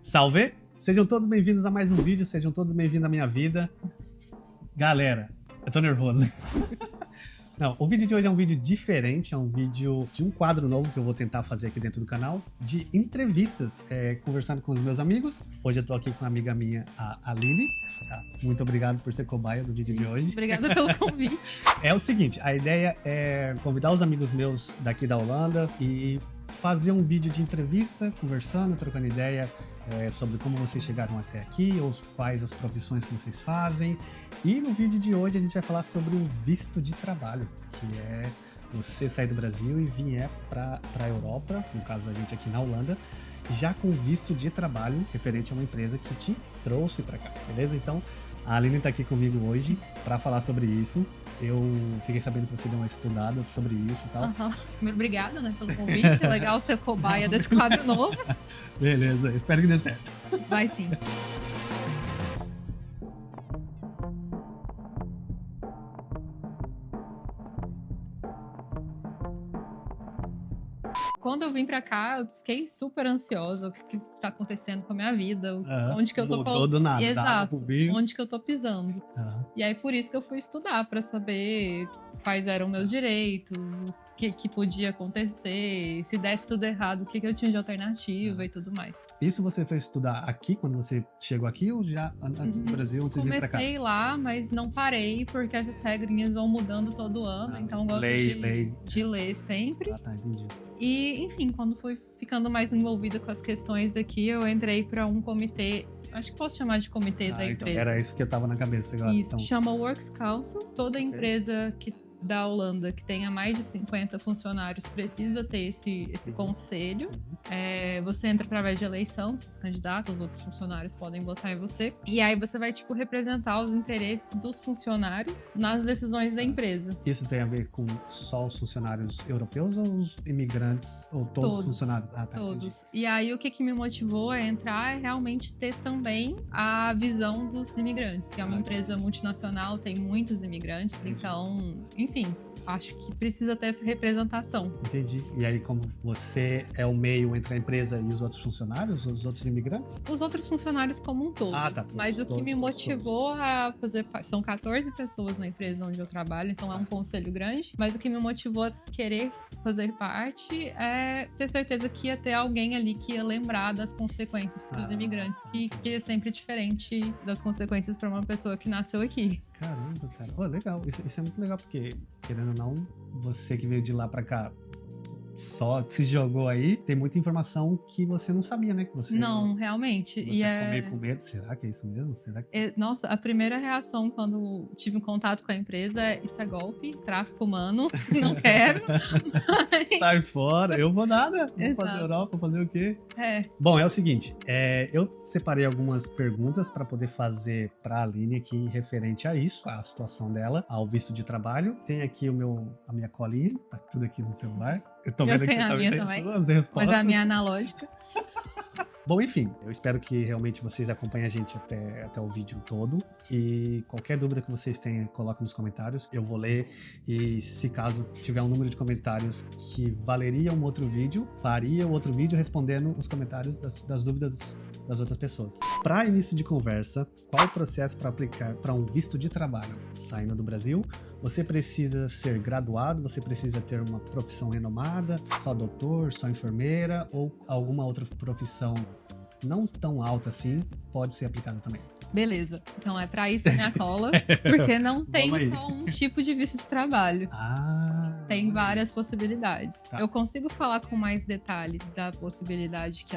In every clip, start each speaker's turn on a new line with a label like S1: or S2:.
S1: Salve! Sejam todos bem-vindos a mais um vídeo, sejam todos bem-vindos à minha vida. Galera, eu tô nervoso. Não, o vídeo de hoje é um vídeo diferente, é um vídeo de um quadro novo que eu vou tentar fazer aqui dentro do canal, de entrevistas, conversando com os meus amigos. Hoje eu tô aqui com uma amiga minha, a Aline. Tá? Muito obrigado por ser cobaia do vídeo de hoje.
S2: Obrigada pelo convite.
S1: É o seguinte, a ideia é convidar os amigos meus daqui da Holanda e fazer um vídeo de entrevista, conversando, trocando ideia sobre como vocês chegaram até aqui, ou quais as profissões que vocês fazem. E no vídeo de hoje a gente vai falar sobre o visto de trabalho, que é você sair do Brasil e vir para a Europa, no caso a gente aqui na Holanda, já com visto de trabalho referente a uma empresa que te trouxe para cá, beleza? Então a Aline está aqui comigo hoje para falar sobre isso. Eu fiquei sabendo que você deu uma estudada sobre isso e tal.
S2: Uhum. Obrigada, né, pelo convite. É legal ser cobaia desse quadro novo.
S1: Beleza, espero que dê certo.
S2: Vai sim. Quando eu vim pra cá, eu fiquei super ansiosa. O que tá acontecendo com a minha vida? Onde que eu tô...
S1: Mudou do nada.
S2: Exato. Onde que eu tô pisando. E aí, por isso que eu fui estudar, pra saber quais eram meus direitos, o que podia acontecer, se desse tudo errado, o que eu tinha de alternativa e tudo mais.
S1: Isso você foi estudar aqui, quando você chegou aqui, ou já antes do Brasil, antes de vir pra cá?
S2: Comecei lá, mas não parei, porque essas regrinhas vão mudando todo ano, então eu gosto de ler sempre.
S1: Ah, tá, entendi.
S2: E, enfim, quando fui ficando mais envolvida com as questões daqui, eu entrei para um comitê, acho que posso chamar de comitê da empresa.
S1: Então era isso que eu tava na cabeça agora.
S2: Isso,
S1: então...
S2: chama Works Council. Toda empresa da Holanda que tenha mais de 50 funcionários precisa ter esse conselho. Você entra através de eleição, você se candidata, os outros funcionários podem votar em você. E aí você vai, representar os interesses dos funcionários nas decisões da empresa.
S1: Isso tem a ver com só os funcionários europeus ou os imigrantes, ou todos os funcionários? Ah, tá,
S2: todos. Entendi. E aí o que me motivou a entrar é realmente ter também a visão dos imigrantes, que é uma empresa multinacional, tem muitos imigrantes, então, enfim, acho que precisa ter essa representação.
S1: Entendi. E aí, como você é o meio entre a empresa e os outros funcionários, os outros imigrantes?
S2: Os outros funcionários como um todo.
S1: Ah, tá.
S2: Mas o que me motivou a fazer parte... São 14 pessoas na empresa onde eu trabalho, então é um conselho grande. Mas o que me motivou a querer fazer parte é ter certeza que ia ter alguém ali que ia lembrar das consequências para os imigrantes, que é sempre diferente das consequências para uma pessoa que nasceu aqui.
S1: Caramba, cara. Oh, legal. Isso é muito legal, porque, querendo ou não, você que veio de lá pra cá só se jogou aí, tem muita informação que você não sabia, né? Que você,
S2: não, realmente.
S1: Você ficou meio com medo. Será que é isso mesmo? Será que...
S2: Nossa, a primeira reação quando tive um contato com a empresa é: isso é golpe, tráfico humano, não quero. Mas...
S1: Sai fora, eu vou nada. Vou fazer Europa, fazer o quê? Bom, é o seguinte, eu separei algumas perguntas para poder fazer pra Aline aqui referente a isso, a situação dela, ao visto de trabalho. Tem aqui a minha colinha, tá tudo aqui no celular. Eu tô vendo que você tá vendo as respostas.
S2: Mas a minha analógica.
S1: Bom, enfim, eu espero que realmente vocês acompanhem a gente até o vídeo todo. E qualquer dúvida que vocês tenham, coloquem nos comentários. Eu vou ler e, se caso tiver um número de comentários que valeria um outro vídeo, faria um outro vídeo respondendo os comentários das dúvidas das outras pessoas. Para início de conversa, qual o processo para aplicar para um visto de trabalho? Saindo do Brasil, você precisa ser graduado, você precisa ter uma profissão renomada, só doutor, só enfermeira ou alguma outra profissão não tão alta assim pode ser aplicada também.
S2: Beleza, então é pra isso a minha cola, porque não tem só um tipo de visto de trabalho. Tem várias possibilidades. Tá. Eu consigo falar com mais detalhe da possibilidade que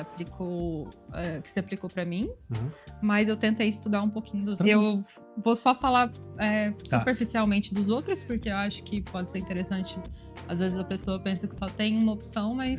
S2: se aplicou pra mim, mas eu tentei estudar um pouquinho dos... Eu vou só falar superficialmente dos outros, porque eu acho que pode ser interessante. Às vezes a pessoa pensa que só tem uma opção, mas...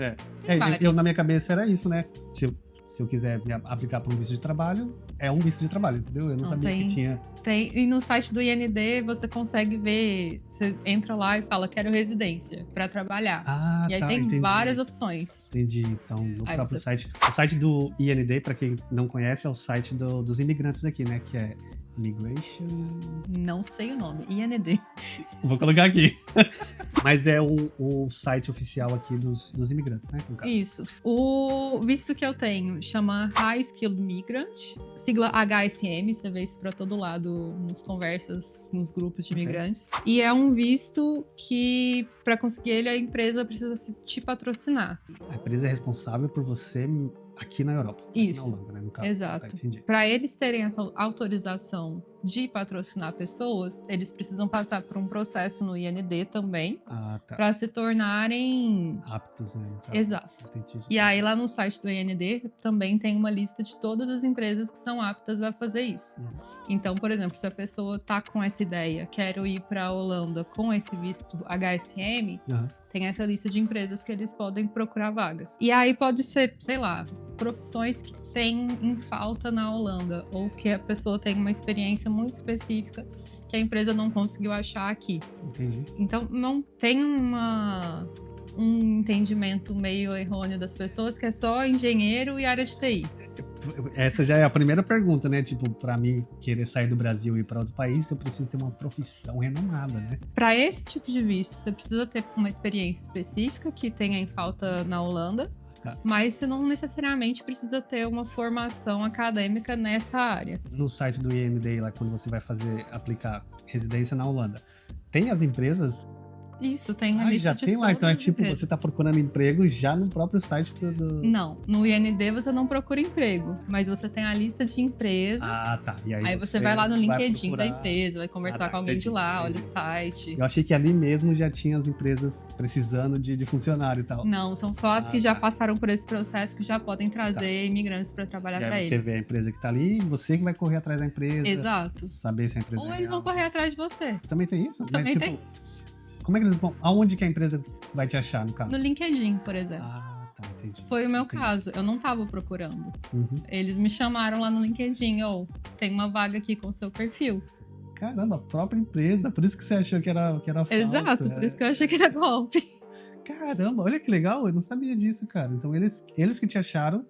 S1: Eu na minha cabeça era isso, né? Se eu quiser me aplicar para um visto de trabalho, é um visto de trabalho, entendeu? Eu não sabia que tinha...
S2: E no site do IND você consegue ver, você entra lá e fala, quero residência para trabalhar. E aí tem várias opções.
S1: Entendi. Então, no próprio site... O site do IND, para quem não conhece, é o site dos imigrantes aqui, né? Que é Migration...
S2: Não sei o nome. IND.
S1: Vou colocar aqui. Mas é o site oficial aqui dos imigrantes, né?
S2: Isso. O visto que eu tenho chama High Skilled Migrant, sigla HSM, você vê isso pra todo lado nas conversas, nos grupos de imigrantes. E é um visto que, pra conseguir ele, a empresa precisa te patrocinar.
S1: A empresa é responsável por você aqui na Europa.
S2: Isso.
S1: Aqui na Holanda, né? No caso.
S2: Exato.
S1: Tá,
S2: para eles terem essa autorização de patrocinar pessoas, eles precisam passar por um processo no IND também, para se tornarem
S1: aptos, né?
S2: Exato. E aí lá no site do IND também tem uma lista de todas as empresas que são aptas a fazer isso. Então, por exemplo, se a pessoa tá com essa ideia, quero ir para a Holanda com esse visto HSM, tem essa lista de empresas que eles podem procurar vagas. E aí pode ser, sei lá, profissões que tem em falta na Holanda, ou que a pessoa tem uma experiência muito específica que a empresa não conseguiu achar aqui.
S1: Entendi.
S2: Então, não tem um entendimento meio errôneo das pessoas que é só engenheiro e área de TI.
S1: Essa já é a primeira pergunta, né? Tipo, pra mim querer sair do Brasil e ir pra outro país, eu preciso ter uma profissão renomada, né?
S2: Pra esse tipo de visto, você precisa ter uma experiência específica que tenha em falta na Holanda. Mas você não necessariamente precisa ter uma formação acadêmica nessa área.
S1: No site do IND, lá quando você vai aplicar residência na Holanda, tem as empresas...
S2: Isso, tem a lista
S1: já
S2: de
S1: tem lá, então é tipo,
S2: empresas.
S1: você tá procurando emprego já no próprio site do...
S2: Não, no IND você não procura emprego, mas você tem a lista de empresas.
S1: Tá. E
S2: aí você vai lá no LinkedIn da empresa, vai conversar com alguém de lá, olha o site.
S1: Eu achei que ali mesmo já tinha as empresas precisando de funcionário e tal.
S2: Não, são só as que já passaram por esse processo que já podem trazer imigrantes para trabalhar para eles.
S1: Você vê a empresa que tá ali e você que vai correr atrás da empresa.
S2: Exato.
S1: Saber se a empresa
S2: Ou eles vão correr atrás de você.
S1: Também tem isso?
S2: Também tem.
S1: Como é que eles vão... Aonde que a empresa vai te achar, no caso?
S2: No LinkedIn, por exemplo.
S1: Tá, entendi.
S2: Foi o meu caso. Eu não tava procurando. Eles me chamaram lá no LinkedIn. Tem uma vaga aqui com o seu perfil.
S1: Caramba, a própria empresa. Por isso que você achou que era falso.
S2: Exato, por isso que eu achei que era golpe.
S1: Caramba, olha que legal. Eu não sabia disso, cara. Então eles que te acharam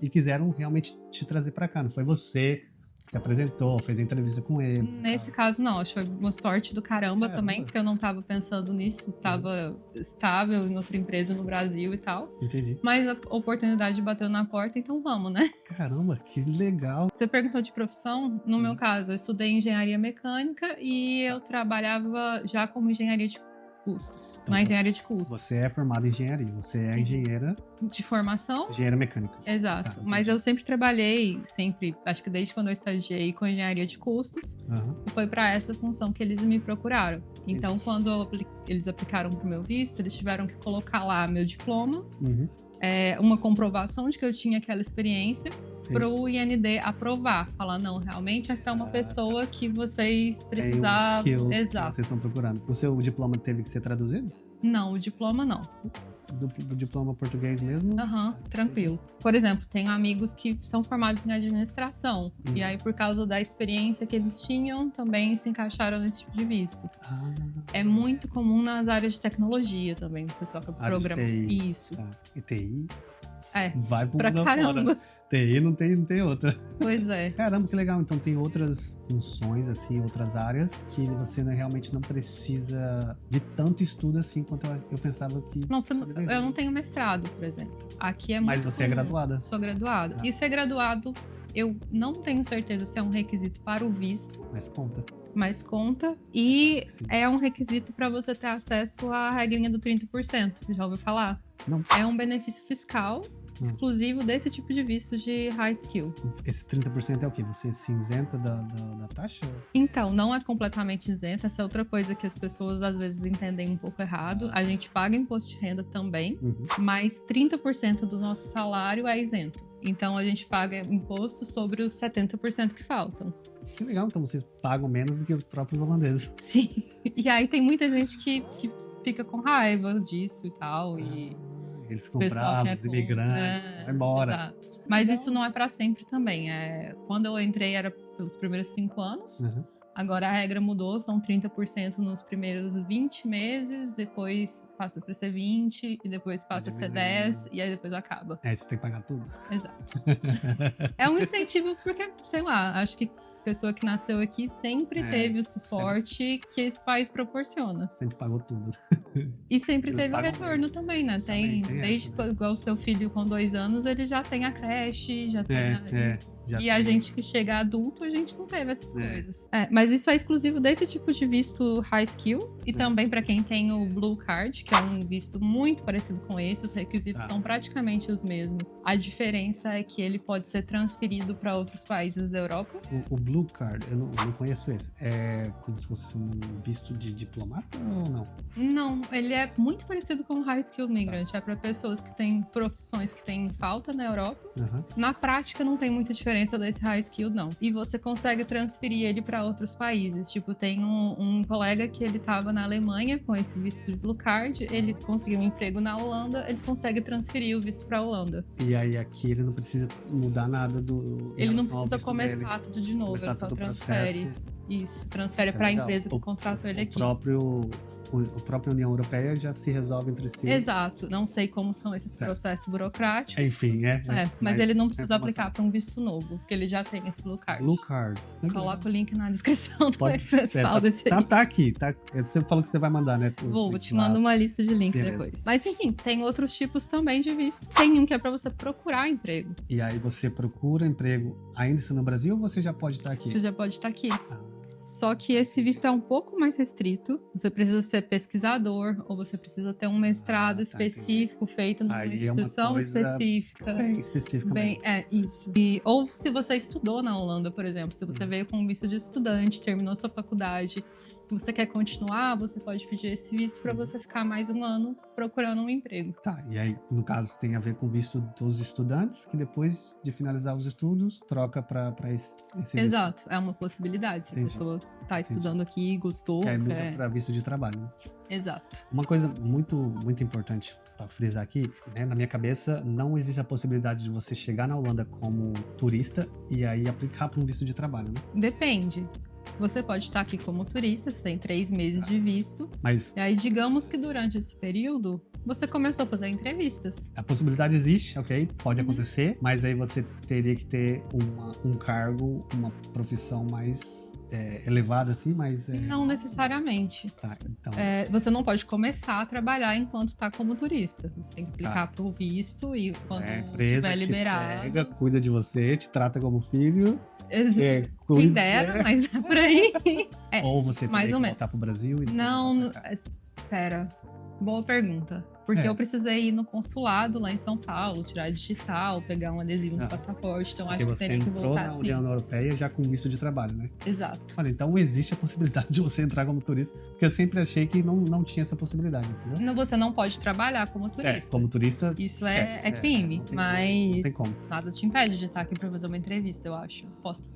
S1: e quiseram realmente te trazer pra cá. Não foi você... se apresentou, fez a entrevista com ele.
S2: Nesse caso, não. Acho que foi uma sorte do caramba também, porque eu não tava pensando nisso. Tava estável em outra empresa no Brasil e tal.
S1: Entendi.
S2: Mas a oportunidade bateu na porta, então vamos, né?
S1: Caramba, que legal.
S2: Você perguntou de profissão? No meu caso, eu estudei engenharia mecânica e eu trabalhava já como engenharia de custos.
S1: Então,
S2: na engenharia de custos.
S1: Você é formada em engenharia, você é engenheira...
S2: de formação.
S1: Engenheira mecânica.
S2: Exato. Mas eu sempre trabalhei, acho que desde quando eu estagiei com engenharia de custos, e foi para essa função que eles me procuraram. Então, quando eles aplicaram pro meu visto, eles tiveram que colocar lá meu diploma, uma comprovação de que eu tinha aquela experiência, para o IND aprovar, falar, não, realmente essa é uma pessoa que vocês precisavam.
S1: Exato. Que vocês estão procurando. O seu diploma teve que ser traduzido?
S2: Não, o diploma não.
S1: Do diploma português mesmo?
S2: Tranquilo. Por exemplo, tenho amigos que são formados em administração. E aí, por causa da experiência que eles tinham, também se encaixaram nesse tipo de visto. É muito comum nas áreas de tecnologia também, o pessoal que programa. Isso.
S1: E TI?
S2: Vai pra caramba. Fora.
S1: TI não tem outra.
S2: Pois é.
S1: Caramba, que legal. Então tem outras funções, assim, outras áreas que você realmente não precisa de tanto estudo assim quanto eu pensava que...
S2: Não, eu não tenho mestrado, por exemplo. Aqui é muito
S1: Mas você
S2: comum.
S1: É graduada?
S2: Sou graduada. E ser graduado, eu não tenho certeza se é um requisito para o visto. Mas conta. E é um requisito para você ter acesso à regrinha do 30%. Já ouviu falar?
S1: Não.
S2: É um benefício fiscal exclusivo desse tipo de visto de high skill.
S1: Esse 30% é o quê? Você se isenta da taxa?
S2: Então, não é completamente isenta. Essa é outra coisa que as pessoas às vezes entendem um pouco errado. A gente paga imposto de renda também, mas 30% do nosso salário é isento. Então, a gente paga imposto sobre os 70% que faltam.
S1: Que legal, então vocês pagam menos do que os próprios holandeses.
S2: Sim. E aí tem muita gente que fica com raiva disso e tal,
S1: eles ficam bravos, imigrantes, vai embora.
S2: Exato. Mas isso não é pra sempre também. Quando eu entrei era pelos primeiros 5 anos. Agora a regra mudou, são 30% nos primeiros 20 meses, depois passa pra ser 20, e depois passa a ser 10, e aí depois acaba.
S1: Você tem que pagar tudo.
S2: Exato. É um incentivo porque, sei lá, acho que pessoa que nasceu aqui sempre teve o suporte que esse país proporciona.
S1: Sempre pagou tudo.
S2: E sempre teve o retorno também, né? Tem desde
S1: essa, né?
S2: igual o seu filho com 2 anos, ele já tem a creche, já tem a gente que chega adulto, a gente não teve essas coisas. Mas isso é exclusivo desse tipo de visto high skill e também para quem tem o Blue Card, que é um visto muito parecido com esse, os requisitos são praticamente os mesmos. A diferença é que ele pode ser transferido para outros países da Europa.
S1: O Blue Card, eu não conheço esse. É como se fosse um visto de diplomata ou não?
S2: Não, ele é muito parecido com o High Skill Migrant. É para pessoas que têm profissões que têm falta na Europa. Na prática, não tem muita diferença desse High Skill, não. E você consegue transferir ele para outros países. Tipo, tem um colega que ele tava na Alemanha com esse visto de Blue Card. Ele conseguiu um emprego na Holanda, ele consegue transferir o visto para Holanda.
S1: E aí aqui ele não precisa mudar nada do...
S2: Ele não precisa começar tudo de novo, ele só transfere. Isso, transfere para a empresa que contratou ele aqui.
S1: A própria União Europeia já se resolve entre si.
S2: Exato. Não sei como são esses processos burocráticos.
S1: Enfim,
S2: mas ele não precisa aplicar para um visto novo, porque ele já tem esse Blue Card.
S1: Blue Card.
S2: Coloca o link na descrição do pessoal desse aí.
S1: Tá aqui. Você falou que você vai mandar, né?
S2: Vou te mando uma lista de links depois. Mas enfim, tem outros tipos também de visto. Tem um que é para você procurar emprego.
S1: E aí você procura emprego ainda estando no Brasil ou você já pode estar aqui?
S2: Você já pode estar aqui. Só que esse visto é um pouco mais restrito. Você precisa ser pesquisador ou você precisa ter um mestrado específico feito numa instituição específica.
S1: Bem específica.
S2: Isso. Ou se você estudou na Holanda, por exemplo, se você veio com um visto de estudante, terminou sua faculdade, você quer continuar, você pode pedir esse visto para você ficar mais um ano procurando um emprego.
S1: Tá, e aí, no caso, tem a ver com o visto dos estudantes, que depois de finalizar os estudos, troca para esse visto.
S2: Exato, é uma possibilidade. Se a pessoa tá estudando aqui e gostou...
S1: Que aí muda para visto de trabalho, né?
S2: Exato.
S1: Uma coisa muito, muito importante para frisar aqui, né, na minha cabeça, não existe a possibilidade de você chegar na Holanda como turista e aí aplicar para um visto de trabalho, né?
S2: Depende. Você pode estar aqui como turista, você tem 3 meses de visto.
S1: Mas...
S2: E aí, digamos que durante esse período, você começou a fazer entrevistas.
S1: A possibilidade existe, ok? Pode acontecer, mas aí você teria que ter um cargo, uma profissão mais elevada, assim, mas...
S2: Não necessariamente.
S1: Tá, então...
S2: você não pode começar a trabalhar enquanto está como turista. Você tem que aplicar para o visto e quando estiver liberado...
S1: Pega, cuida de você, te trata como filho...
S2: Quem dera, mas é por aí.
S1: Ou você
S2: mais ou menos
S1: voltar pro Brasil e
S2: não, pera. Boa pergunta. Porque eu precisei ir no consulado lá em São Paulo, tirar digital, pegar um adesivo no passaporte. Então acho que teria que voltar assim.
S1: Você entrou na União Europeia já com visto de trabalho, né?
S2: Exato.
S1: Olha, então existe a possibilidade de você entrar como turista, porque eu sempre achei que não tinha essa possibilidade, entendeu?
S2: Não, você não pode trabalhar como turista.
S1: Como turista,
S2: isso é crime, mas não tem como. Nada te impede de estar aqui para fazer uma entrevista, eu acho.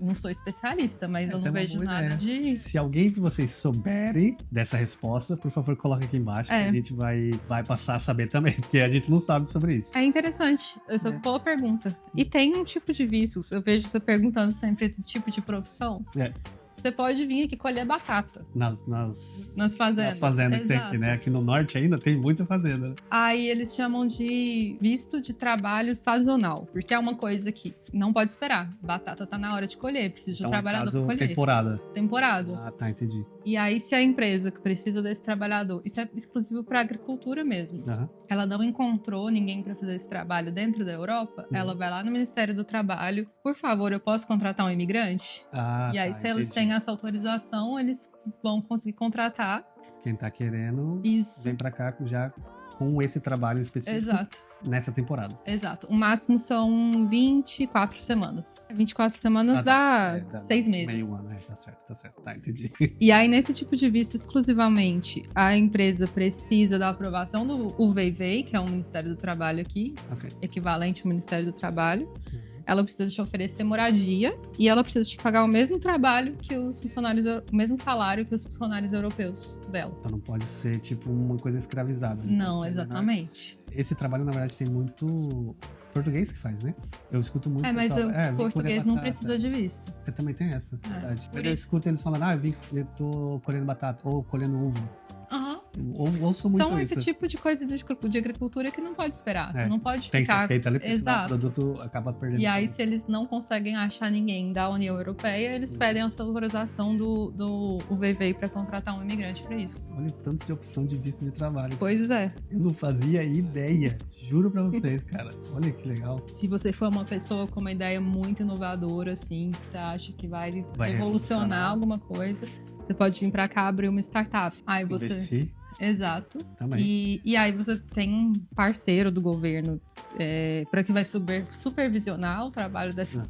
S2: Não sou especialista, mas eu não vejo nada de...
S1: Se alguém de vocês souberem dessa resposta, por favor, coloque aqui embaixo, que a gente vai passar a saber também, porque a gente não sabe sobre isso.
S2: É interessante, essa é boa pergunta. E tem um tipo de visto, eu vejo você perguntando sempre esse tipo de profissão. Você pode vir aqui colher batata.
S1: Nas fazendas. Nas fazendas que tem aqui, né? Aqui no norte ainda tem muita fazenda.
S2: Aí eles chamam de visto de trabalho sazonal, porque é uma coisa que não pode esperar. Batata tá na hora de colher, precisa de um trabalhador pra colher. Temporada.
S1: Ah, tá, entendi.
S2: E aí, se a empresa que precisa desse trabalhador, isso é exclusivo para agricultura mesmo, ela não encontrou ninguém para fazer esse trabalho dentro da Europa, ela vai lá no Ministério do Trabalho, por favor, eu posso contratar um imigrante? E aí, se eles têm essa autorização, eles vão conseguir contratar.
S1: Quem tá querendo, vem para cá já com esse trabalho específico.
S2: Exato.
S1: Nessa temporada.
S2: Exato. O máximo são 24 semanas. 24 semanas dá 6 meses.
S1: Meio ano, tá certo. Tá, entendi.
S2: E aí, nesse tipo de visto, exclusivamente, a empresa precisa da aprovação do UVV, que é o Ministério do Trabalho aqui, equivalente ao Ministério do Trabalho. Ela precisa te oferecer moradia e ela precisa te pagar o mesmo trabalho que os funcionários, o mesmo salário que os funcionários europeus dela.
S1: Então não pode ser tipo uma coisa escravizada.
S2: Não, exatamente.
S1: Esse trabalho, na verdade, tem muito português que faz, né? Eu escuto muito
S2: mas o português não precisa de visto.
S1: Também tem essa, verdade. Eu escuto eles falando, eu tô colhendo batata ou colhendo uva. Ouço muito
S2: São
S1: isso.
S2: esse tipo de coisa de agricultura que não pode esperar. Você não pode
S1: tem
S2: ficar...
S1: que ser feito ali, porque senão o
S2: Exato.
S1: produto acaba perdendo.
S2: E aí, se eles não conseguem achar ninguém da União Europeia, eles pedem a autorização do UVVI para contratar um imigrante para isso.
S1: Olha o tanto de opção de visto de trabalho.
S2: Pois é.
S1: Eu não fazia ideia. Juro pra vocês, cara. Olha que legal.
S2: Se você for uma pessoa com uma ideia muito inovadora, assim, que você acha que vai revolucionar alguma coisa, você pode vir pra cá abrir uma startup. Aí você...
S1: Investir.
S2: Exato.
S1: Também.
S2: E aí você tem um parceiro do governo para que vai supervisionar o trabalho dessa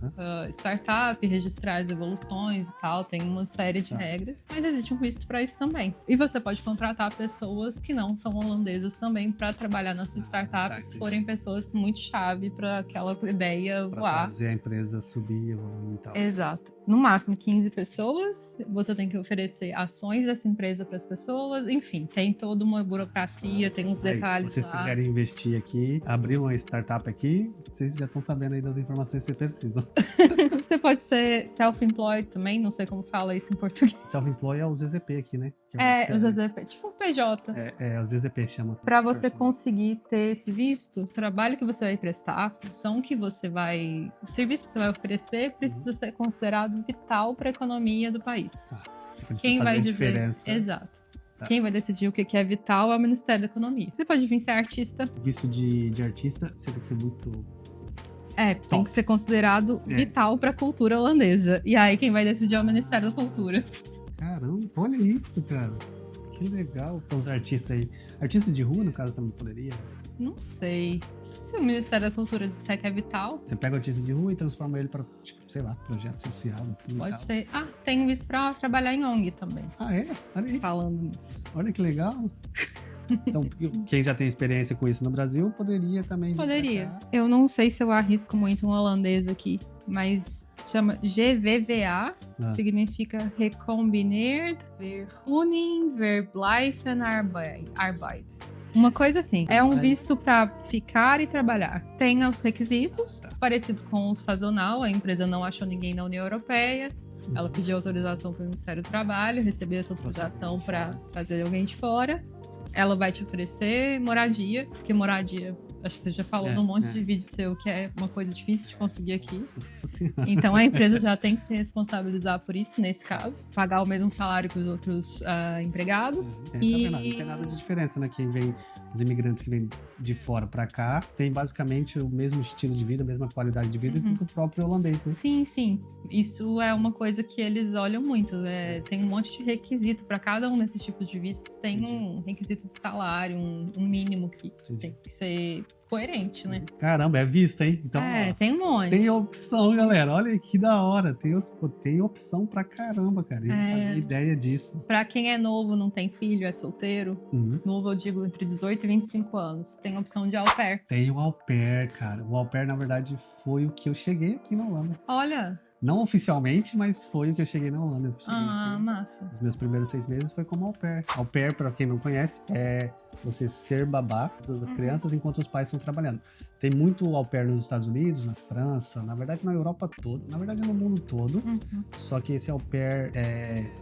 S2: startup, registrar as evoluções e tal. Tem uma série de regras, mas existe um visto para isso também. E você pode contratar pessoas que não são holandesas também para trabalhar na sua startup, se forem pessoas muito chave para aquela ideia
S1: pra
S2: voar.
S1: Fazer a empresa subir e tal.
S2: Exato. No máximo 15 pessoas, você tem que oferecer ações dessa empresa para as pessoas, enfim, tem toda uma burocracia, tem uns detalhes.
S1: Se vocês quiserem investir aqui, abrir uma startup aqui, vocês já estão sabendo aí das informações que vocês precisam.
S2: Você pode ser self-employed também, não sei como fala isso em português.
S1: Self-employed é o ZZP aqui, né?
S2: O ZZP, tipo um PJ.
S1: O ZZP chama.
S2: Para você conseguir ter esse visto, o trabalho que você vai prestar, a função que você vai... O serviço que você vai oferecer precisa ser considerado vital para a economia do país.
S1: Quem vai dizer? Diferença.
S2: Exato. Quem vai decidir o que é vital é o Ministério da Economia. Você pode vir ser artista.
S1: Visto de artista, você tem que ser muito...
S2: tem que ser considerado vital para a cultura holandesa. E aí quem vai decidir é o Ministério da Cultura.
S1: Caramba, olha isso, cara. Que legal. Então os artistas aí... Artista de rua, no caso, também poderia?
S2: Não sei. Se o Ministério da Cultura disser que é vital...
S1: Você pega o artista de rua e transforma ele para, tipo, sei lá, projeto social.
S2: Pode ser. Tem visto para trabalhar em ONG também.
S1: É? Olha aí.
S2: Falando nisso.
S1: Olha que legal. Então, quem já tem experiência com isso no Brasil, poderia também...
S2: Poderia. Eu não sei se eu arrisco muito um holandês aqui, mas chama GVVA, significa Recombineerd Vergunning Verblijven Arbeid. Uma coisa assim, é um visto para ficar e trabalhar. Tem os requisitos, parecido com o sazonal, a empresa não achou ninguém na União Europeia, ela pediu autorização para o Ministério do Trabalho, recebeu essa autorização para trazer alguém de fora. Ela vai te oferecer moradia, porque moradia, acho que você já falou num monte de vídeo seu, que é uma coisa difícil de conseguir aqui. Então a empresa já tem que se responsabilizar por isso, nesse caso. Pagar o mesmo salário que os outros empregados.
S1: Não tem nada de diferença, né? Os imigrantes que vêm de fora pra cá, tem basicamente o mesmo estilo de vida, a mesma qualidade de vida que o próprio holandês, né?
S2: Sim, sim. Isso é uma coisa que eles olham muito. Tem um monte de requisito para cada um desses tipos de vistos. Tem um requisito de salário, um mínimo que tem que ser coerente, né?
S1: Caramba, é vista, hein? Então,
S2: tem um monte.
S1: Tem opção, galera. Olha que da hora. Tem opção pra caramba, cara. Eu não fazia ideia disso.
S2: Pra quem é novo, não tem filho, é solteiro. Novo, eu digo, entre 18 e 25 anos. Tem a opção de au pair.
S1: Tem o au pair, cara. O au pair, na verdade, foi o que eu cheguei aqui na Holanda.
S2: Olha...
S1: Não oficialmente, mas foi o que eu cheguei na Holanda.
S2: Massa.
S1: Os meus primeiros 6 meses foi como au pair. Au pair, pra quem não conhece, é você ser babá das crianças enquanto os pais estão trabalhando. Tem muito au pair nos Estados Unidos, na França, na verdade na Europa toda, na verdade no mundo todo. Só que esse au pair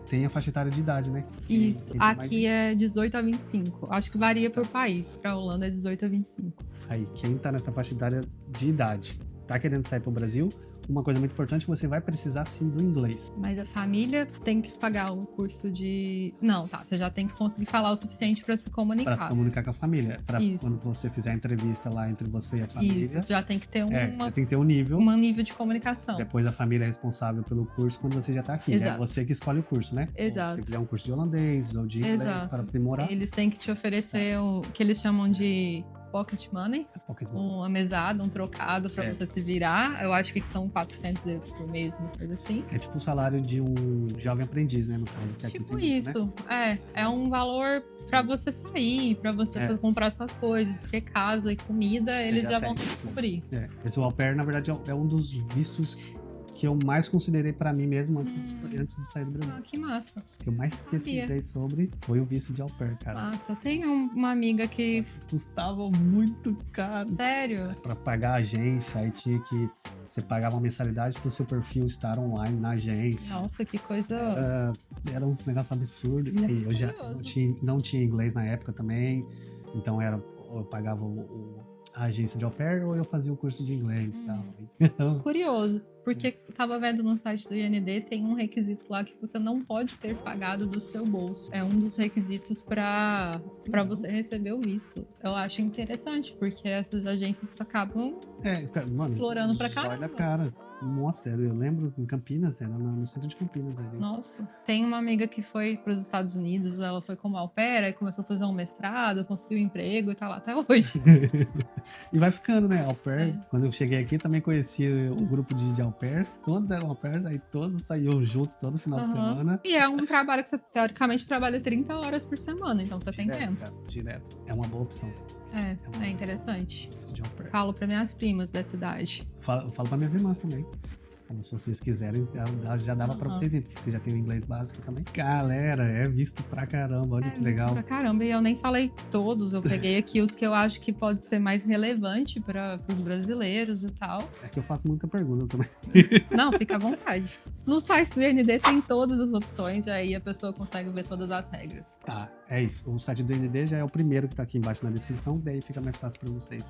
S1: tem a faixa etária de idade, né?
S2: Isso, aqui é 18 a 25. Acho que varia por país. Pra Holanda é 18 a 25.
S1: Aí, quem tá nessa faixa etária de idade, tá querendo sair pro Brasil... Uma coisa muito importante é que você vai precisar, sim, do inglês.
S2: Mas a família tem que pagar o curso de... Não, você já tem que conseguir falar o suficiente para se comunicar.
S1: Para se comunicar com a família. Para quando você fizer a entrevista lá entre você e a família.
S2: Isso, já tem que ter
S1: você tem que ter um nível.
S2: Um nível de comunicação.
S1: Depois a família é responcia pelo curso quando você já tá aqui.
S2: Exato.
S1: É você que escolhe o curso, né?
S2: Exato.
S1: Se você quiser um curso de holandês ou de inglês para aprimorar.
S2: Eles têm que te oferecer o que eles chamam de... pocket money, uma mesada, um trocado pra você se virar. Eu acho que são 400 euros por mês, uma coisa assim.
S1: É tipo o salário de um jovem aprendiz, né? No caso,
S2: tipo isso. Né? É um valor pra você sair, pra você comprar suas coisas, porque casa e comida eles já vão cobrir.
S1: Esse au pair, na verdade, é um dos vistos que eu mais considerei pra mim mesmo antes de sair do Brasil.
S2: Ah, que massa.
S1: O que eu mais pesquisei sobre foi o visto de au pair, cara.
S2: Massa, eu tenho uma amiga que...
S1: Custava muito caro.
S2: Sério?
S1: Pra pagar a agência, aí tinha que... Você pagava uma mensalidade pro seu perfil estar online na agência.
S2: Nossa, que coisa...
S1: Era uns negócios absurdos. E aí, eu já não tinha inglês na época também, então eu pagava a agência de au pair ou eu fazia o curso de inglês e tal.
S2: Curioso, porque eu tava vendo no site do IND, tem um requisito lá que você não pode ter pagado do seu bolso. É um dos requisitos pra você receber o visto. Eu acho interessante, porque essas agências acabam explorando pra caramba.
S1: Olha, cara. Nossa, eu lembro em Campinas, era no centro de Campinas.
S2: Nossa, tem uma amiga que foi para os Estados Unidos, ela foi como au pair, aí começou a fazer um mestrado, conseguiu um emprego e tá lá até hoje.
S1: E vai ficando, né, au pair. Quando eu cheguei aqui, também conheci um grupo de au pairs, todos eram au pairs, aí todos saíam juntos todo final de semana.
S2: E é um trabalho que você, teoricamente, trabalha 30 horas por semana, então você tem tempo.
S1: Cara, direto. É uma boa opção.
S2: É interessante.
S1: De au pair.
S2: Falo para minhas primas dessa idade.
S1: Falo para minhas irmãs também. Se vocês quiserem, já dava pra vocês ir, porque você já tem o inglês básico também. Galera, é visto pra caramba, olha que legal.
S2: Pra caramba, e eu nem falei todos, eu peguei aqui os que eu acho que pode ser mais relevante para os brasileiros e tal.
S1: É que eu faço muita pergunta também.
S2: Não, fica à vontade. No site do IND tem todas as opções, aí a pessoa consegue ver todas as regras.
S1: Tá, é isso. O site do IND já é o primeiro que tá aqui embaixo na descrição, daí fica mais fácil pra vocês.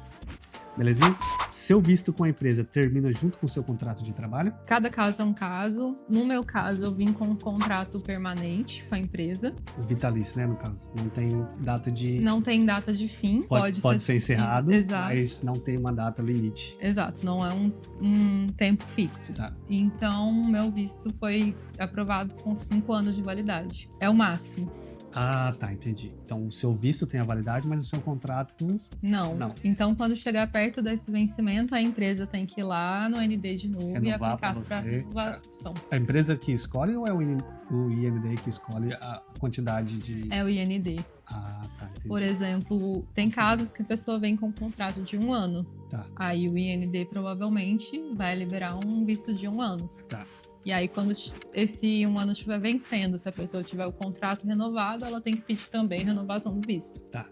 S1: Belezinha? Seu visto com a empresa termina junto com o seu contrato de trabalho?
S2: Cada caso é um caso. No meu caso, eu vim com um contrato permanente com a empresa.
S1: Vitalício, né, no caso. Não tem data de...
S2: Não tem data de fim.
S1: Pode ser encerrado,
S2: exato,
S1: mas não tem uma data limite.
S2: Exato, não é um tempo fixo.
S1: Tá.
S2: Então, meu visto foi aprovado com 5 anos de validade. É o máximo.
S1: Ah, tá, entendi. Então, o seu visto tem a validade, mas o seu contrato...
S2: Não. Então, quando chegar perto desse vencimento, a empresa tem que ir lá no IND de novo e aplicar para renovação.
S1: A empresa que escolhe ou é o IND que escolhe a quantidade de...
S2: É o IND.
S1: Ah, tá, entendi.
S2: Por exemplo, tem casos que a pessoa vem com um contrato de 1 ano.
S1: Tá.
S2: Aí o IND provavelmente vai liberar um visto de 1 ano.
S1: Tá.
S2: E aí, quando esse 1 ano estiver vencendo, se a pessoa tiver o contrato renovado, ela tem que pedir também renovação do visto.
S1: Tá.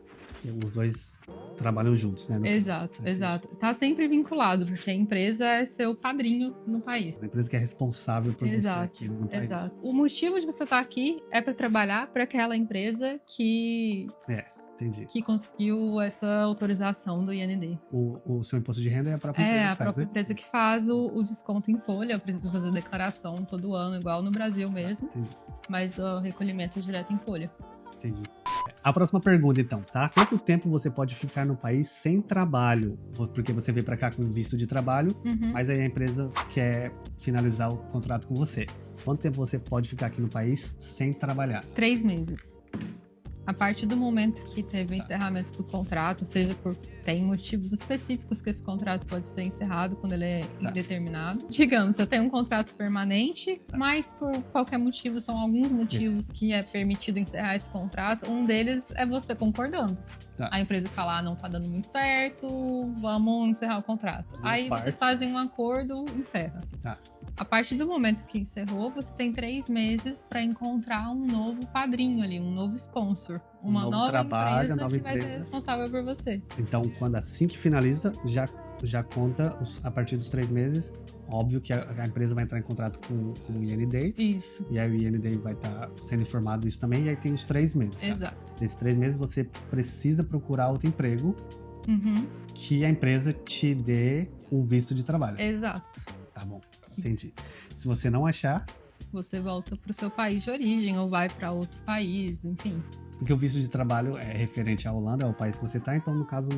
S1: E os dois trabalham juntos, né?
S2: Exato. Tá sempre vinculado, porque a empresa é seu padrinho no país.
S1: A empresa que é responsável por você aqui no país.
S2: Exato. O motivo de você estar aqui é para trabalhar para aquela empresa que...
S1: Entendi.
S2: Que conseguiu essa autorização do IND.
S1: O seu imposto de renda é a própria empresa que faz,
S2: a própria empresa que faz o desconto em folha. Eu preciso fazer declaração todo ano, igual no Brasil mesmo.
S1: Entendi.
S2: Mas o recolhimento é direto em folha.
S1: Entendi. A próxima pergunta, então, tá? Quanto tempo você pode ficar no país sem trabalho? Porque você veio pra cá com visto de trabalho, mas aí a empresa quer finalizar o contrato com você. Quanto tempo você pode ficar aqui no país sem trabalhar?
S2: 3 meses. A partir do momento que teve o encerramento do contrato, seja por... Tem motivos específicos que esse contrato pode ser encerrado quando ele é indeterminado. Digamos, eu tenho um contrato permanente, mas por qualquer motivo, são alguns motivos que é permitido encerrar esse contrato. Um deles é você concordando. A empresa fala, não tá dando muito certo, vamos encerrar o contrato. Aí vocês fazem um acordo, encerra. A partir do momento que encerrou, você tem 3 meses para encontrar um novo padrinho ali, um novo sponsor. Uma nova empresa que vai ser responsável por você.
S1: Então, quando assim que finaliza, já conta a partir dos 3 meses. Óbvio que a empresa vai entrar em contrato com o IND.
S2: Isso.
S1: E aí o IND vai estar sendo informado disso também. E aí tem os 3 meses.
S2: Exato.
S1: Nesses 3 meses você precisa procurar outro emprego que a empresa te dê um visto de trabalho.
S2: Exato.
S1: Tá bom, entendi. Se você não achar...
S2: Você volta para o seu país de origem ou vai para outro país, enfim.
S1: Porque o visto de trabalho é referente à Holanda, é o país que você está, então no caso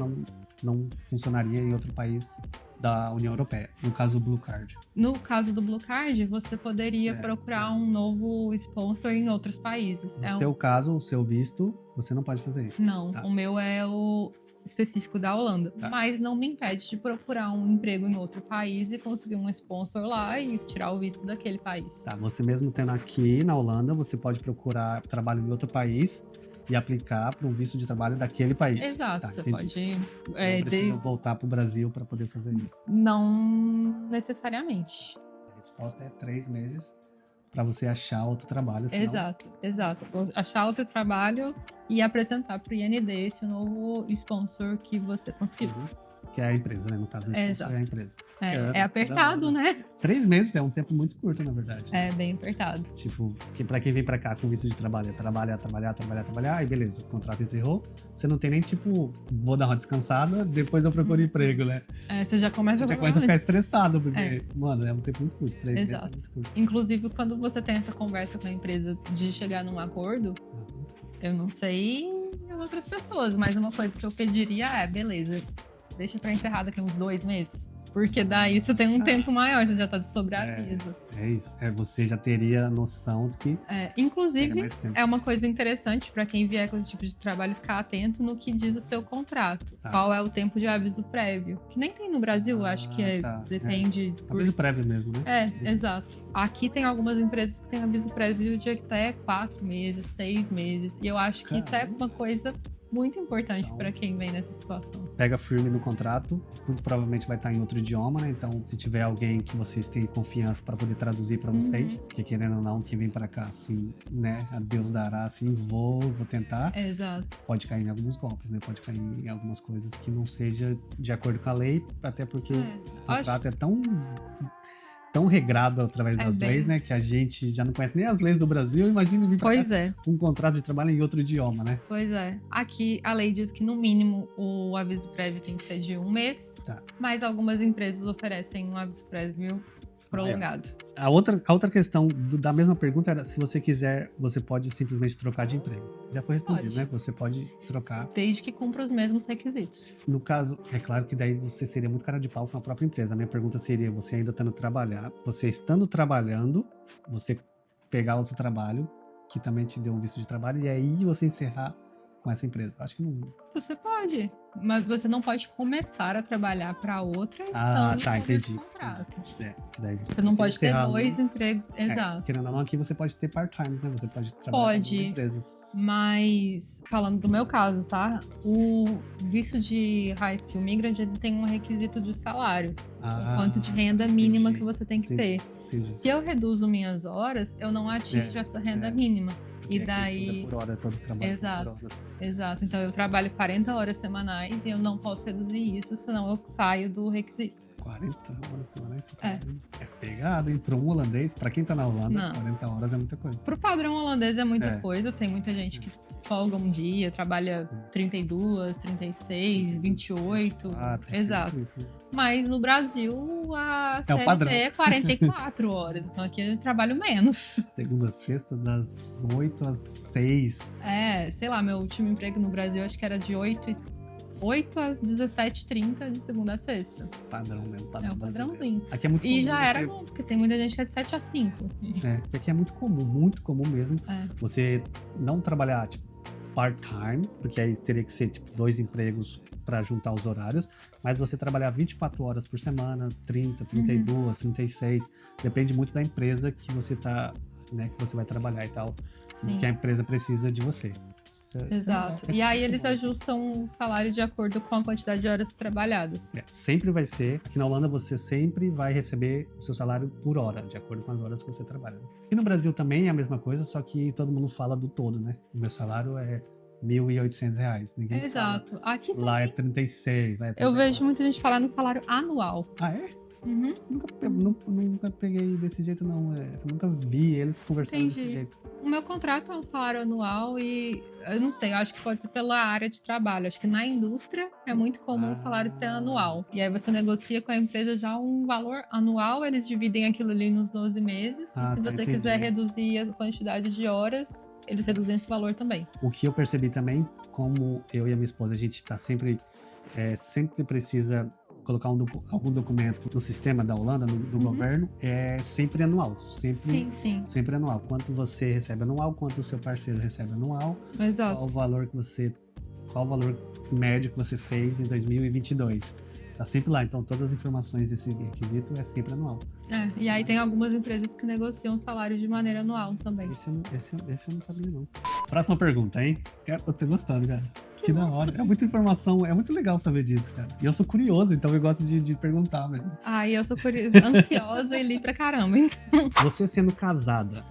S1: não funcionaria em outro país da União Europeia. No caso do Blue Card.
S2: No caso do Blue Card, você poderia procurar um novo sponsor em outros países.
S1: No seu caso, o seu visto, você não pode fazer isso.
S2: Não, o meu é o específico da Holanda. Mas não me impede de procurar um emprego em outro país e conseguir um sponsor lá e tirar o visto daquele país.
S1: Você mesmo tendo aqui na Holanda, você pode procurar trabalho em outro país e aplicar para um visto de trabalho daquele país.
S2: Exato, você pode...
S1: Não precisa voltar para o Brasil para poder fazer isso.
S2: Não necessariamente.
S1: resposta é 3 meses para você achar outro trabalho.
S2: Senão... Exato. Achar outro trabalho e apresentar para o IND esse novo sponsor que você conseguiu.
S1: Que é a empresa, né? No caso, é a empresa.
S2: É apertado, né?
S1: 3 meses é um tempo muito curto, na verdade.
S2: É bem apertado.
S1: Tipo, que pra quem vem pra cá com visto de trabalho, trabalhar, aí beleza, o contrato encerrou. Você não tem nem, tipo, vou dar uma descansada, depois eu procuro emprego, né?
S2: Você já começa
S1: a ficar estressado, porque, mano, é um tempo muito curto, 3 meses é muito curto.
S2: Inclusive, quando você tem essa conversa com a empresa de chegar num acordo, eu não sei outras pessoas, mas uma coisa que eu pediria é, beleza, deixa pra encerrar daqui uns 2 meses. Porque daí você tem um tempo maior, você já tá de sobreaviso.
S1: É isso. Você já teria noção de que...
S2: Inclusive, é uma coisa interessante pra quem vier com esse tipo de trabalho ficar atento no que diz o seu contrato. Qual é o tempo de aviso prévio. Que nem tem no Brasil, acho que depende...
S1: Aviso prévio mesmo, né?
S2: Exato. Aqui tem algumas empresas que têm aviso prévio de até 4 meses, 6 meses. E eu acho que isso é uma coisa... muito importante para quem vem nessa situação.
S1: Pega firme no contrato, muito provavelmente vai estar em outro idioma, né? Então, se tiver alguém que vocês têm confiança para poder traduzir para vocês, porque querendo ou não, quem vem para cá, assim, né? A Deus dará, assim, vou tentar.
S2: Exato.
S1: Pode cair em alguns golpes, né? Pode cair em algumas coisas que não seja de acordo com a lei, até porque o contrato é tão regrado através das leis, né? Que a gente já não conhece nem as leis do Brasil. Imagina vir pra cá com um contrato de trabalho em outro idioma, né?
S2: Pois é. Aqui a lei diz que no mínimo o aviso prévio tem que ser de 1 mês. Mas algumas empresas oferecem um aviso prévio prolongado.
S1: A outra questão da mesma pergunta era se você quiser, você pode simplesmente trocar de emprego. Já foi respondido, né? Você pode trocar.
S2: Desde que cumpra os mesmos requisitos.
S1: No caso, é claro que daí você seria muito cara de pau com a própria empresa. A minha pergunta seria, você ainda estando trabalhando, você pegar outro trabalho, que também te deu um visto de trabalho, e aí você encerrar com essa empresa. Acho que não...
S2: Você pode, mas você não pode começar a trabalhar para outra estando sob esse contrato.
S1: Que daí
S2: você não pode ter 2 empregos. Exato.
S1: Querendo ou não, aqui você pode ter part-times, né? Você pode trabalhar em duas empresas.
S2: Mas, falando do meu caso, tá? O visto de High Skill Migrant, ele tem um requisito de salário. O quanto de renda mínima que você tem que ter. Se eu reduzo minhas horas, eu não atingo essa renda mínima. E daí...
S1: por hora, todos os trabalhos
S2: Exato. Então, eu trabalho 40 horas semanais e eu não posso reduzir isso, senão eu saio do requisito.
S1: 40 horas semanais? É pegado, hein? Para um holandês, para quem tá na Holanda, 40 horas é muita coisa.
S2: Pro padrão holandês é muita coisa. Tem muita gente que folga um dia, trabalha 32, 36, 28. Exato. Mas no Brasil, a CLT é 44 horas. Então aqui eu trabalho menos.
S1: Segunda a sexta, das 8 às 6.
S2: Sei lá, meu último emprego no Brasil acho que era de 8 às 17h30 de segunda a sexta.
S1: Padrão mesmo,
S2: É um padrãozinho.
S1: Aqui é muito comum.
S2: E já era bom, porque tem muita gente que é de 7 a 5.
S1: Aqui é muito comum mesmo. Você não trabalhar, tipo, part-time, porque aí teria que ser, tipo, 2 empregos para juntar os horários, mas você trabalhar 24 horas por semana, 30, 32, 36, depende muito da empresa que você tá, né, que você vai trabalhar e tal, que a empresa precisa de você.
S2: Exato. E aí eles ajustam o salário de acordo com a quantidade de horas trabalhadas.
S1: Sempre vai ser. Aqui na Holanda você sempre vai receber o seu salário por hora, de acordo com as horas que você trabalha. Aqui no Brasil também é a mesma coisa, só que todo mundo fala do todo, né? O meu salário é R$1.800. Ninguém
S2: Exato.
S1: Fala.
S2: Aqui
S1: lá é 36.
S2: Eu vejo muita gente falar no salário anual.
S1: Ah, é? Nunca peguei desse jeito, não. Eu nunca vi eles conversando desse jeito.
S2: O meu contrato é um salário anual e eu não sei, eu acho que pode ser pela área de trabalho. Acho que na indústria é muito comum o salário ser anual. E aí você negocia com a empresa já um valor anual, eles dividem aquilo ali nos 12 meses. E se você quiser reduzir a quantidade de horas, eles reduzem esse valor também.
S1: O que eu percebi também, como eu e a minha esposa, a gente tá sempre precisa colocar algum documento no sistema da Holanda, do governo, é sempre anual. Sempre anual. Quanto você recebe anual, quanto o seu parceiro recebe anual.
S2: Exato.
S1: Qual o valor médio que você fez em 2022. Tá sempre lá. Então, todas as informações desse requisito é sempre anual.
S2: E aí tem algumas empresas que negociam salário de maneira anual também.
S1: Esse eu não sabia, não. Próxima pergunta, hein? Eu tô gostando, cara. Que da hora. É muita informação, é muito legal saber disso, cara. E eu sou curioso, então eu gosto de perguntar mesmo.
S2: E eu sou ansiosa e li pra caramba, então.
S1: Você sendo casada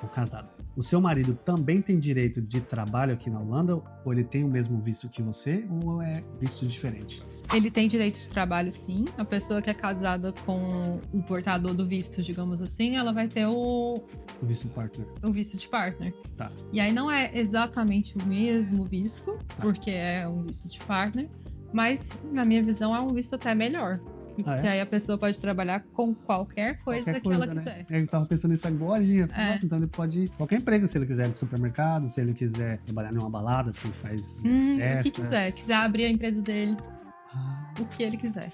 S1: ou casado, o seu marido também tem direito de trabalho aqui na Holanda? Ou ele tem o mesmo visto que você? Ou é visto diferente?
S2: Ele tem direito de trabalho, sim. A pessoa que é casada com o portador do visto, digamos assim, ela vai ter o
S1: visto partner.
S2: O visto de partner.
S1: Tá.
S2: E aí não é exatamente o mesmo visto, porque é um visto de partner. Mas, na minha visão, é um visto até melhor. Que aí a pessoa pode trabalhar com qualquer coisa que ela quiser.
S1: Eu tava pensando nisso agora. Nossa, então ele pode... Qualquer emprego, se ele quiser de supermercado, se ele quiser trabalhar em uma balada, que faz festa.
S2: O que quiser. Quiser abrir a empresa dele. O que ele quiser.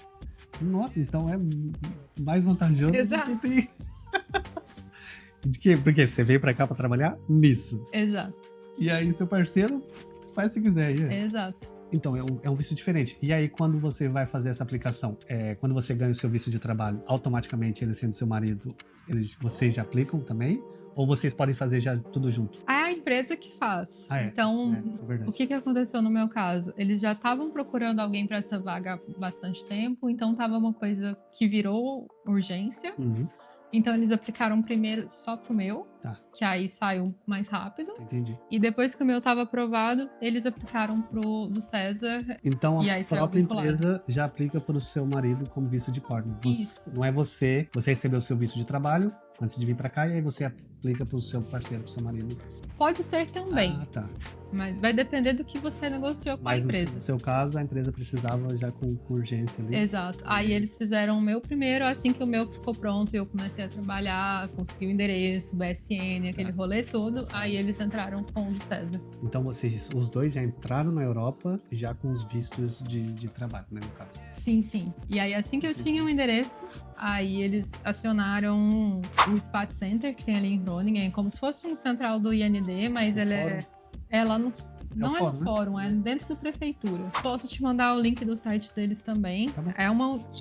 S1: Nossa, então é mais vantajoso.
S2: Exato.
S1: Do que tem... Porque você veio pra cá pra trabalhar nisso.
S2: Exato.
S1: E aí seu parceiro faz se quiser.
S2: Exato.
S1: Então, é um visto diferente. E aí, quando você vai fazer essa aplicação, quando você ganha o seu visto de trabalho, automaticamente, ele sendo seu marido, vocês já aplicam também? Ou vocês podem fazer já tudo junto?
S2: É a empresa que faz. Então, o que aconteceu no meu caso? Eles já estavam procurando alguém para essa vaga há bastante tempo, então estava uma coisa que virou urgência.
S1: Uhum.
S2: Então, eles aplicaram primeiro só pro meu, que aí saiu mais rápido.
S1: Entendi.
S2: E depois que o meu estava aprovado, eles aplicaram pro do César.
S1: Então, a própria empresa já aplica pro seu marido como visto de partner.
S2: Isso.
S1: Não é você recebeu o seu visto de trabalho antes de vir pra cá e aí você aplica pro seu parceiro, pro seu marido.
S2: Pode ser também.
S1: Tá.
S2: Mas vai depender do que você negociou com a empresa.
S1: Mas no seu caso, a empresa precisava já com urgência ali.
S2: Exato. Aí eles fizeram o meu primeiro, assim que o meu ficou pronto, eu comecei a trabalhar, consegui o endereço, BSN, aquele rolê todo, aí eles entraram com o do César.
S1: Então os dois já entraram na Europa já com os vistos de trabalho, né, no caso?
S2: Sim. E aí assim que eu tinha um endereço, aí eles acionaram o Spat Center, que tem ali em Groningen, como se fosse um central do IND, mas ele é lá no... Não é no fórum, é dentro da prefeitura. Posso te mandar o link do site deles também. É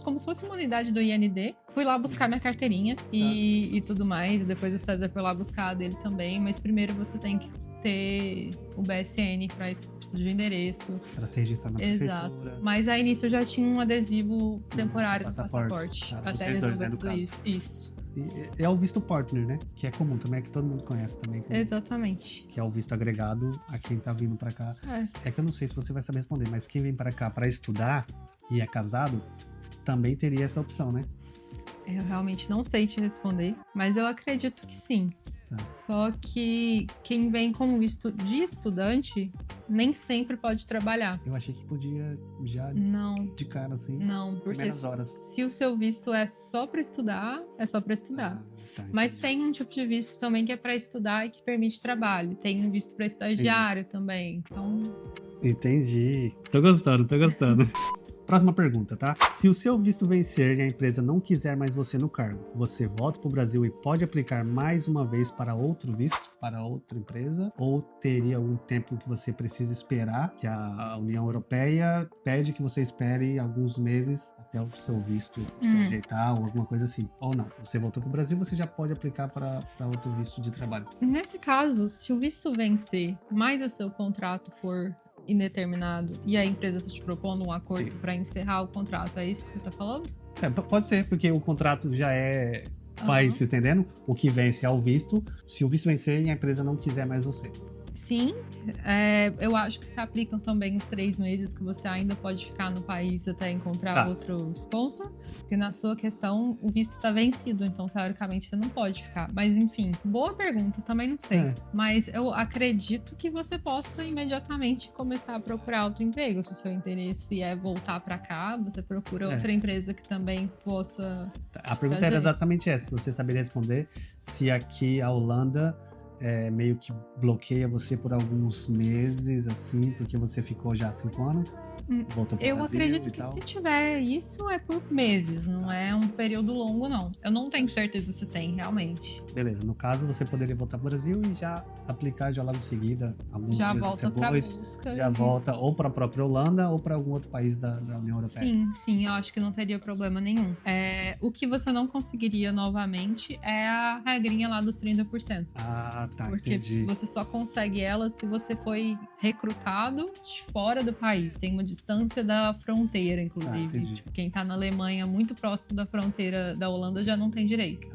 S2: como se fosse uma unidade do IND. Fui lá buscar minha carteirinha e tudo mais. E depois o César foi lá buscar a dele também. Mas primeiro você tem que ter o BSN para esse de endereço.
S1: Para se registrar na prefeitura.
S2: Exato. Mas a início eu já tinha um adesivo temporário do passaporte. Até resolver tudo isso. Isso.
S1: É o visto partner, né? Que é comum também, que todo mundo conhece também.
S2: Exatamente.
S1: Que é o visto agregado a quem tá vindo pra cá. É que eu não sei se você vai saber responder, mas quem vem pra cá pra estudar e é casado, também teria essa opção, né?
S2: Eu realmente não sei te responder, mas eu acredito que sim. Só que quem vem com visto de estudante nem sempre pode trabalhar.
S1: Eu achei que podia já de cara, assim.
S2: Não, porque se o seu visto é só pra estudar, é só pra estudar. Mas tem um tipo de visto também que é pra estudar e que permite trabalho. Tem um visto pra estagiário também. Então...
S1: Entendi. Tô gostando. Próxima pergunta, tá? Se o seu visto vencer e a empresa não quiser mais você no cargo, você volta pro Brasil e pode aplicar mais uma vez para outro visto, para outra empresa? Ou teria algum tempo que você precisa esperar, que a União Europeia pede que você espere alguns meses até o seu visto se ajeitar ou alguma coisa assim? Ou não? Você voltou pro Brasil, você já pode aplicar para outro visto de trabalho?
S2: Nesse caso, se o visto vencer, mas o seu contrato for indeterminado e a empresa está te propondo um acordo para encerrar o contrato, é isso que você está falando?
S1: Pode ser, porque o contrato já vai se estendendo, o que vence é o visto. Se o visto vencer e a empresa não quiser mais você.
S2: Sim, eu acho que se aplicam também os 3 meses que você ainda pode ficar no país até encontrar outro sponsor, porque na sua questão o visto está vencido, então teoricamente você não pode ficar. Mas enfim, boa pergunta, também não sei. Mas eu acredito que você possa imediatamente começar a procurar outro emprego. Se o seu interesse é voltar para cá, você procura outra empresa que também possa...
S1: A pergunta era exatamente essa, se você saberia responder se aqui a Holanda meio que bloqueia você por alguns meses, assim, porque você ficou já há 5 anos? Voltou pro
S2: Eu
S1: Brasil
S2: acredito
S1: e
S2: que
S1: tal?
S2: se tiver isso é por meses, não é um período longo, não. Eu não tenho certeza se tem, realmente.
S1: Beleza, no caso você poderia voltar pro Brasil e já aplicar já logo em seguida, alguns
S2: Já
S1: dias
S2: volta pra
S1: depois,
S2: busca.
S1: já volta ou para a própria Holanda ou para algum outro país da União Europeia.
S2: Sim, eu acho que não teria problema nenhum. O que você não conseguiria novamente é a regrinha lá dos 30%.
S1: Ah, tá,
S2: Porque
S1: entendi.
S2: você só consegue ela se você foi recrutado de fora do país. Tem uma distância da fronteira, inclusive.
S1: entendi.
S2: Tipo, quem tá na Alemanha, muito próximo da fronteira da Holanda, já não tem direito.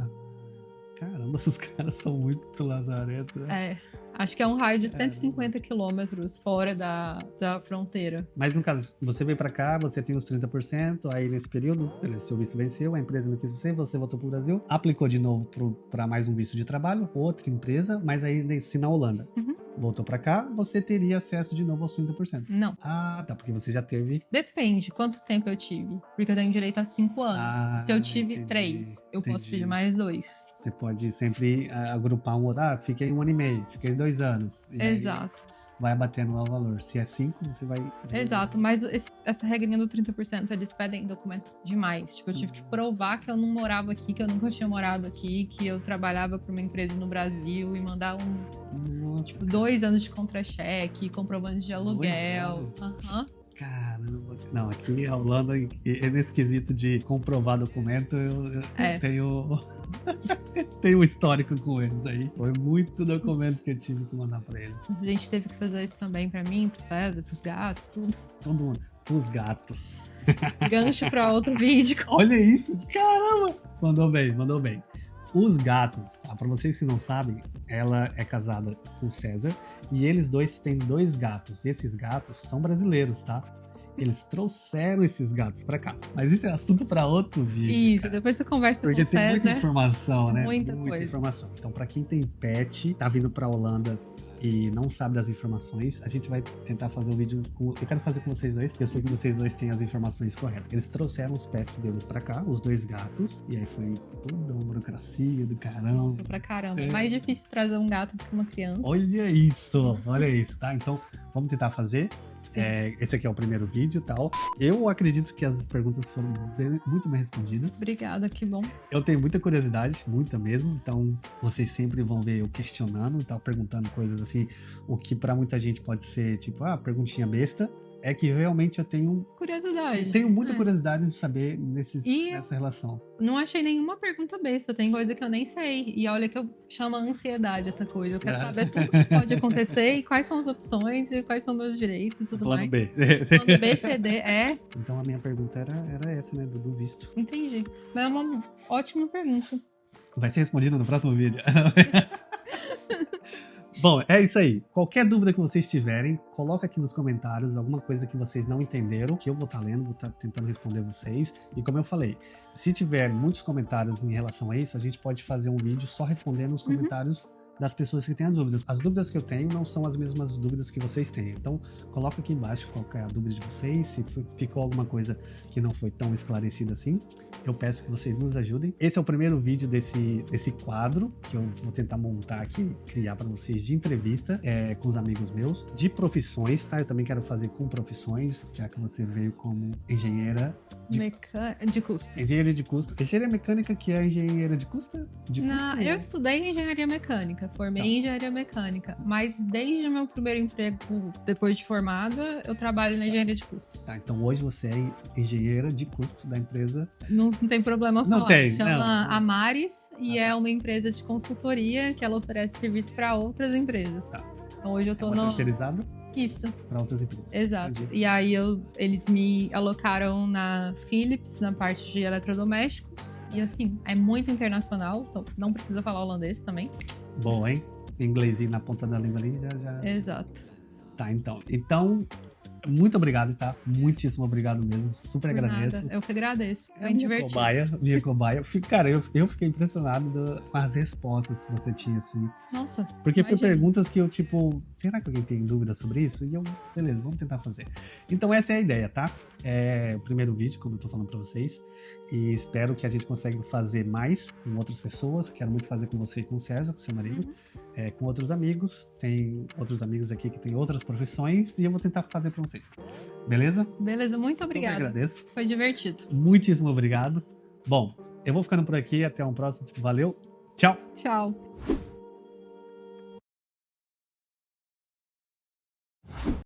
S1: Caramba, os caras são muito lazaretos, né?
S2: Acho que é um raio de 150 quilômetros fora da fronteira.
S1: Mas no caso, você veio pra cá, você tem os 30%, aí nesse período, beleza, seu visto venceu, a empresa não quis ser, você voltou pro Brasil, aplicou de novo pra mais um visto de trabalho, outra empresa, mas ainda assim na Holanda.
S2: Uhum.
S1: Voltou pra cá, você teria acesso de novo aos 30%.
S2: Não.
S1: Ah, tá, porque você já teve...
S2: Depende quanto tempo eu tive. Porque eu tenho direito a 5 anos. Se eu tive
S1: entendi,
S2: 3, eu posso
S1: entendi.
S2: pedir mais 2.
S1: Você pode sempre agrupar um outro. Ah, fiquei 1 ano e meio, fiquei 2 anos. E aí
S2: Exato.
S1: vai abatendo lá o valor. Se é 5, você vai...
S2: Exato, mas essa regrinha do 30%, eles pedem documento demais. Tipo, eu tive que provar que eu não morava aqui, que eu nunca tinha morado aqui, que eu trabalhava para uma empresa no Brasil e mandar tipo, 2 anos de contra-cheque, comprovante de aluguel. Aham.
S1: Caramba. Não, aqui a Holanda, nesse quesito de comprovar documento, eu tenho um histórico com eles aí. Foi muito documento que eu tive que mandar pra eles.
S2: A gente teve que fazer isso também pra mim, pro César, pros gatos, tudo.
S1: Todo mundo. Os gatos.
S2: Gancho pra outro vídeo.
S1: Olha isso, caramba! Mandou bem. Os gatos, tá? Pra vocês que não sabem, ela é casada com o César e eles dois têm 2 gatos. E esses gatos são brasileiros, tá? Eles trouxeram esses gatos pra cá. Mas isso é assunto pra outro vídeo.
S2: Isso,
S1: cara.
S2: depois você conversa
S1: Porque
S2: com o
S1: tem
S2: César.
S1: muita informação, né?
S2: Muita coisa.
S1: Informação. Então, pra quem tem pet, tá vindo pra Holanda e não sabe das informações, a gente vai tentar fazer um vídeo eu quero fazer com vocês dois, porque eu sei que vocês dois têm as informações corretas. Eles trouxeram os pets deles pra cá, os 2 gatos, e aí foi toda uma burocracia do caramba.
S2: Nossa, pra caramba. É mais difícil trazer um gato do que uma criança.
S1: Olha isso, tá? Então, vamos tentar fazer. Esse aqui é o primeiro vídeo e tal. Eu acredito que as perguntas foram muito bem respondidas.
S2: Obrigada, que bom.
S1: Eu tenho muita curiosidade, muita mesmo. Então, vocês sempre vão ver eu questionando e tal, perguntando coisas assim. O que pra muita gente pode ser, tipo, perguntinha besta. É que realmente eu tenho...
S2: Curiosidade.
S1: Tenho muita curiosidade de saber nessa relação.
S2: Não achei nenhuma pergunta besta. Tem coisa que eu nem sei. E olha que eu chamo a ansiedade essa coisa. Eu quero saber tudo que pode acontecer e quais são as opções e quais são meus direitos e tudo mais.
S1: B.
S2: Plano B, C, D,
S1: Então a minha pergunta era essa, né? Do visto.
S2: Entendi. Mas é uma ótima pergunta.
S1: Vai ser respondida no próximo vídeo. Bom, é isso aí. Qualquer dúvida que vocês tiverem, coloca aqui nos comentários alguma coisa que vocês não entenderam, que eu vou estar lendo, vou estar tentando responder vocês. E como eu falei, se tiver muitos comentários em relação a isso, a gente pode fazer um vídeo só respondendo os comentários das pessoas que têm as dúvidas. As dúvidas que eu tenho não são as mesmas dúvidas que vocês têm. Então, coloca aqui embaixo qual é a dúvida de vocês, se ficou alguma coisa que não foi tão esclarecida assim. Eu peço que vocês nos ajudem. Esse é o primeiro vídeo desse quadro que eu vou tentar montar aqui, criar para vocês de entrevista com os amigos meus, de profissões, tá? Eu também quero fazer com profissões, já que você veio como engenheira
S2: de custos.
S1: Engenharia de custo. Engenharia mecânica, que é engenheira de custo?
S2: Eu estudei engenharia mecânica, formei em engenharia mecânica, mas desde o meu primeiro emprego, depois de formada, eu trabalho na engenharia de custos.
S1: Tá, então hoje você é engenheira de custo da empresa.
S2: Não tem problema falar.
S1: Não tem.
S2: Chama Amaris e é uma empresa de consultoria que ela oferece serviço para outras empresas.
S1: Tá.
S2: Então hoje eu tô
S1: terceirizada?
S2: Isso.
S1: Para outras empresas.
S2: Exato.
S1: Entendi.
S2: E aí eles me alocaram na Philips, na parte de eletrodomésticos. E assim, é muito internacional, então não precisa falar holandês também.
S1: Bom, hein? Inglesinho na ponta da língua ali já.
S2: Exato.
S1: Tá, então. Então, Muito obrigado, tá? Muitíssimo obrigado mesmo. Super
S2: Por
S1: agradeço.
S2: Nada. Eu que agradeço.
S1: É minha cobaia. Cara, eu fiquei impressionado com as respostas que você tinha, assim.
S2: Nossa.
S1: Porque foi perguntas que eu, tipo, será que alguém tem dúvida sobre isso? E eu, beleza, vamos tentar fazer. Então essa é a ideia, tá? É o primeiro vídeo, como eu tô falando pra vocês. E espero que a gente consiga fazer mais com outras pessoas. Quero muito fazer com você e com o Sérgio, com seu marido. Com outros amigos. Tem outros amigos aqui que têm outras profissões. E eu vou tentar fazer pra vocês. Beleza?
S2: Beleza, muito obrigada.
S1: Eu agradeço.
S2: Foi divertido.
S1: Muitíssimo obrigado. Bom, eu vou ficando por aqui. Até um próximo. Valeu. Tchau.
S2: Tchau.